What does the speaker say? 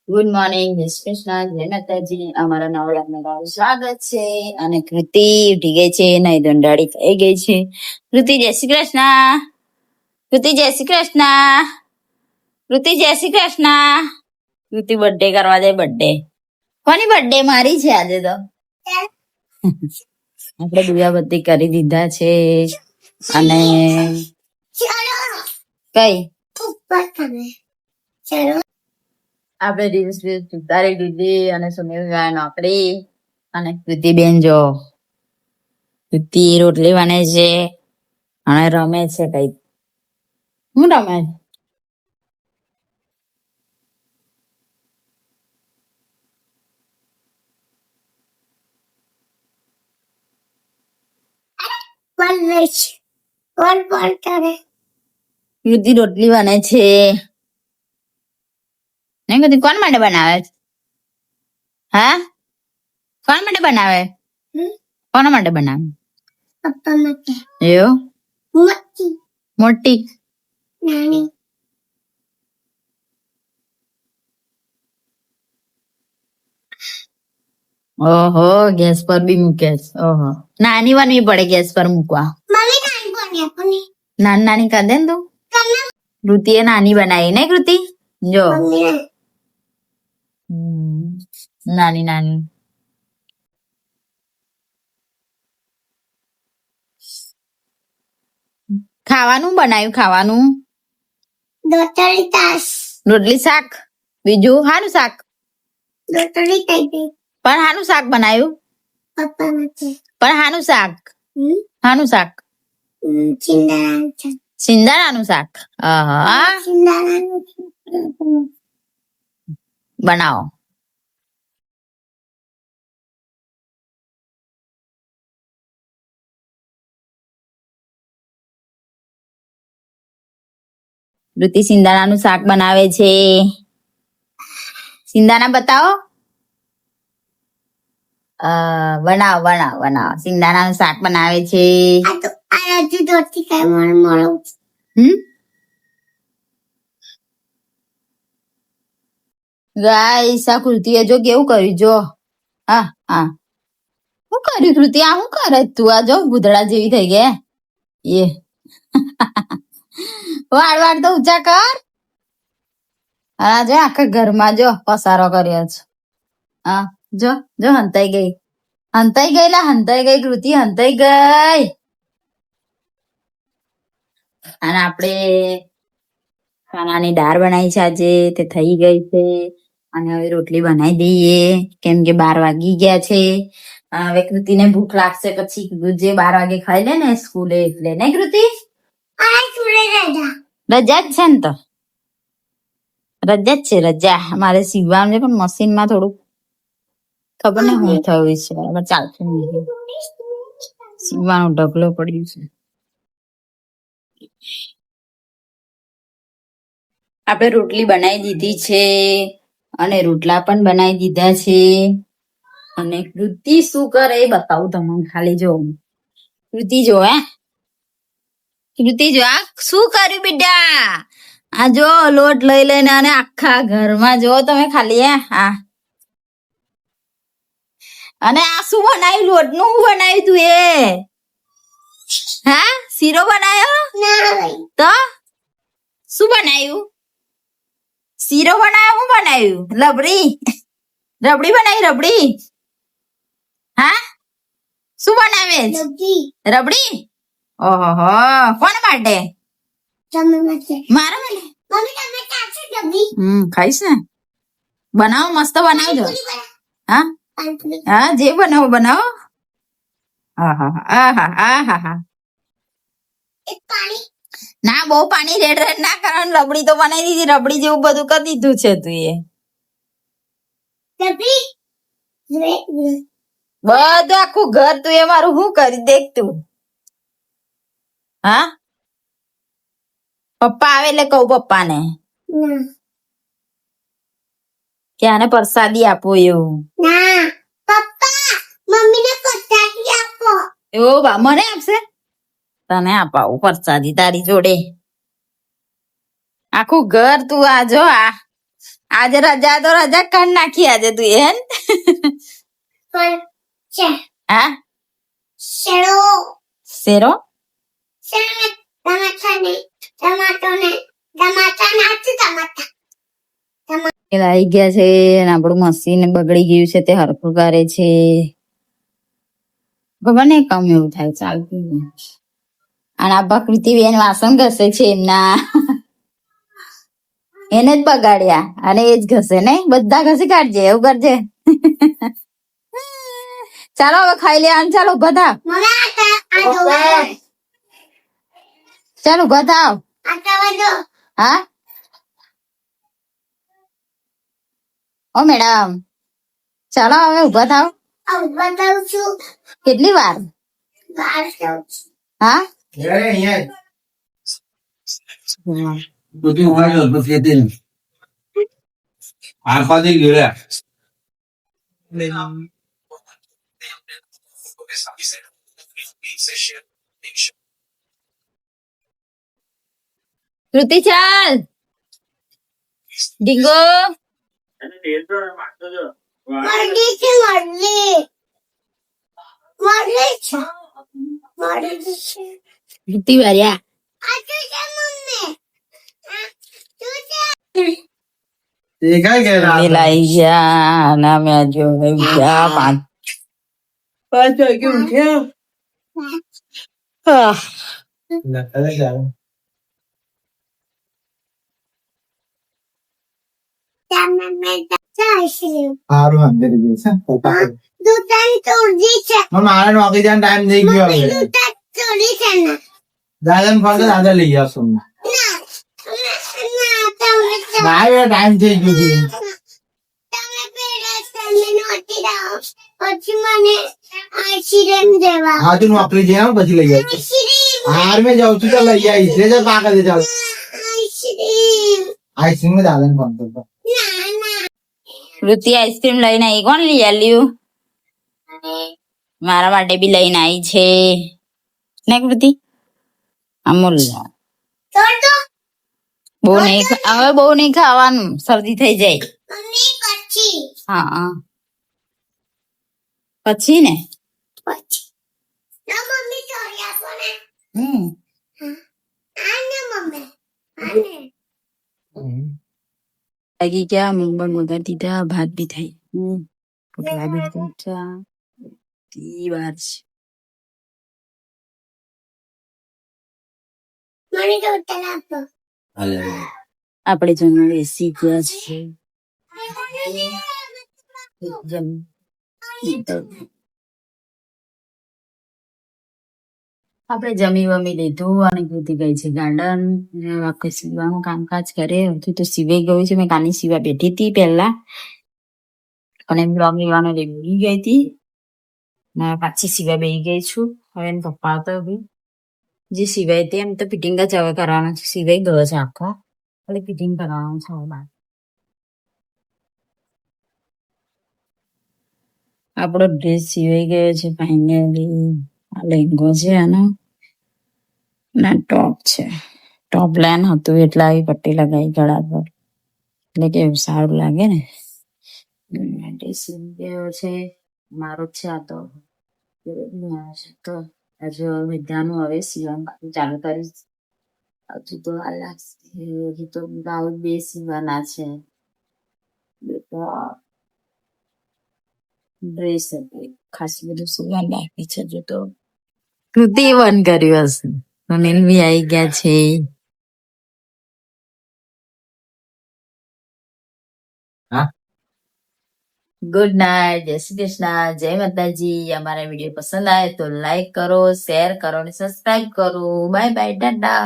Good morning, જય શ્રી કૃષ્ણ, જય માતાજી. અમારા નવરાત્રમાં સ્વાગત છે. અને કૃતિ ઉઠી ગઈ છે, નહીં દંડાળી થઈ ગઈ છે. કૃતિ જય શ્રી કૃષ્ણ. કૃતિ જય શ્રી કૃષ્ણ. કૃતિ જય શ્રી કૃષ્ણ. કૃતિ બર્થડે કરવા જાય. બર્થડે કોની બર્થડે? મારી છે આજે તો. આપણે દીવાબત્તી કરી દીધા છે. અને કઈ આપણે રીલ્સ ઉતારી દીધી. અને સુનિલ ગયા નોકરી. અને કૃતિ બેન જો કૃતિ રોટલી બને છે અને રમે છે. કઈ હું રમે? કૃતિ રોટલી બને છે. નહીં કૃતિ, કોણ માટે બનાવે? હા, કોણ માટે બનાવે? કોના માટે બનાવે? પપ્પા માટે. એવું? મોટી નાની. ઓહો, ગેસ પર બી મૂકે છે. ઓહો, નાની બનવી પડે ગેસ પર મૂકવા. નાની નાની કર દે ને તું. કૃતિએ નાની બનાવી ને કૃતિ? જો નાની નાની. ખાવાનું બનાવ્યું? ખાવાનું રોટલી શાક. બીજું હાનું શાક? પણ હાનું શાક બનાવ્યું? પણ હાનું શાક? હાનું શાક? સિંદાણાનું શાક. બનાવો. કૃતિ સિંદાણાનું શાક બનાવે છે. સિંદાણા બતાવો. બનાવો બનાવો બનાવો. સિંદાણાનું શાક બનાવે છે. ગાઈસ, આ કૃતિએ જો કેવું કર્યું. જો હા હા, શું કર્યું કૃતિ? આ શું કરે તું? આ જો ગુદડા જેવી થઈ ગઈ. એ વાળ વાળ તો ઊંચા કર. હા, જો આખા ઘરમાં જો પસારો કર્યો છે. હા, જો જો હંતાઈ ગઈ. હંતાઈ ગઈ લા, હંતાઈ ગઈ કૃતિ, હંતાઈ ગઈ. અને આપણે ખાનાની દાળ બનાવી છે આજે. તે થઈ ગઈ છે. અને હવે રોટલી બનાવી દઈએ, કેમ કે 12 વાગી ગયા છે. હવે કૃતિને ભૂખ લાગશે પછી જે 12 વાગે ખાઈ લે ને સ્કૂલે, એટલે ને કૃતિ? રજા જ છે ને, તો રજા જ છે. રજા મારે સીવવાનું છે, પણ મશીનમાં થોડું ખબર ને શું થયું છે. હવે ચાલશે નહીં. સીવવાનું ઢગલો પડ્યું છે. આપણે રોટલી બનાવી દીધી છે. અને રોટલા પણ બનાવી દીધા છે. અને કૃતિ શું કરે એ બતાવું તમને. ખાલી જો કૃતિ જો. કૃતિ જો આ શું કર્યું બેટા? આ જો લોટ લઈ લઈને અને આખા ઘરમાં જો તમે ખાલી. હા, અને આ શું બનાવ્યું? લોટ નું શું બનાવ્યું તું? હા, શીરો બનાવ્યો? તો શું બનાવ્યું? શીરો બનાવ્યો? શું બનાવ્યું? રબડી રબડી બનાવી? રબડી? હા, શું બનાવે? રબડી. ઓહો, કોના માટે? મારા માટે. ખાઈશ ને. બનાવો, મસ્ત બનાવજો. હા હા, જે બનાવો બનાવો. ના, બહુ પાણી રેડ રેડ ના કરવાનું. રબડી તો બનાવી દીધી. રબડી જેવું બધું કરી દીધું છે તું. બધું આખું ઘર તું એ મારું શું કરી દેખ તું. હા, પપ્પા આવે એટલે કહું પપ્પાને કે આને પ્રસાદી આપો એવું. એવું બા મને આપશે? તને અપાવું પ્રસાદી તારી જોડે. આખું ઘર તું આ જો આ આજે રજા તો રજા કાઢ નાખી આજે તું હે ને? હા શેરો એ આવી ગયા છે અને આપણું મશીન બગડી ગયું છે તે હરખું કરે છે. ખબર નહીં કમ એવું થાય ચાલતું નહીં. અને આ પ્રકૃતિ બેન વાસણ ઘસે છે એમના એને જ બગાડ્યા અને એ જ ઘસે ને બધા ઘસી કાઢજે એવું કરજે. ચાલો હવે ખાઈ લેવાનું. ચાલો બધા ચાલો બધા હા ઓ મેડમ ચાલો હવે ઉભા થાવ. કેટલી વાર હા કૃતિ ચાલ ડીંગો કૃતિ વાર્યા લાઈ ગયા અને અમે હજુ હવે ઉઠ્યા 5 વાગે ઉઠ્યા. સારું અંદર મારે નોકરી જવાનો ટાઈમ થઈ ગયો હવે. દાદા ફોન તો દાદા લઈ આવશો. મારે ટાઈમ થઈ ગયો છે. હા તું નોકરી જઈ આવ પછી લઈ આવ. હાર મેં જાઉં છું તો લઈ આવીશ. લે ચાલ પાકા દે ચાલ. આઈસ્ક્રીમ દાદા ને ફોન કરતો. કૃતિ આઈસ્ક્રીમ લઈને આવી. કોણ લઈ આલ્યું? મારા માટે બી લઈને આવી છે ને કૃતિ. અમૂલ બહુ નહીં હવે બહુ નહીં ખાવાનું શરદી થઈ જાય. હા પછી ને લાગી ગયા. મુંબઈ વગર દીધા. ભાત બી થઈ પુટલા બી દીધા. વાર છે આપણે જમવા બેસી ગયા છે. આપણે જમી વમી લીધું અને કૃતિ ગઈ છે ગાર્ડન. આખે સીવાનું કામકાજ કરે. હજુ તો સીવાઈ ગયું છે. મેં કાલની સીવા બેઠી હતી પહેલા અને બ્લોગ લેવાનો ભૂલી ગઈ હતી ને પાછી સીવા બેસી ગઈ છું. હવે એને પપ્પા તો બી જે સિવાય તે એમ તો ફિટિંગ જ હવે કરવાનું છે. સિવાય ગયો છે આખો એટલે ફિટિંગ કરવાનું છે હવે બાર. આપણો ડ્રેસ સિવાઈ ગયો છે ફાઇનલી. આ લેંગો છે આનો ના ટોપ છે. ટોપ પ્લાન હતું એટલે આવી પટ્ટી લગાવી ગળા પર એટલે કેવું સારું લાગે ને. ડ્રેસ સીવી ગયો છે મારો જ છે આ તો. તો હજુ બધાનું હવે સીવાનું ચાલુ કરીશ. હજુ તો વાર લાગશે. હજુ તો બ્લાઉઝ 2 સીવાના છે. ડ્રેસ ખાસી બધું સીવાનું બાકી છે હજુ તો. કૃતિ બંધ કર્યું હશે. સુનિલ બી આવી ગયા છે. Good night. જય શ્રી કૃષ્ણ. જય માતાજી. અમારા વિડીયો પસંદ આવે તો લાઈક કરો, શેર કરો અને સબસ્ક્રાઇબ કરો. Bye bye, Tata.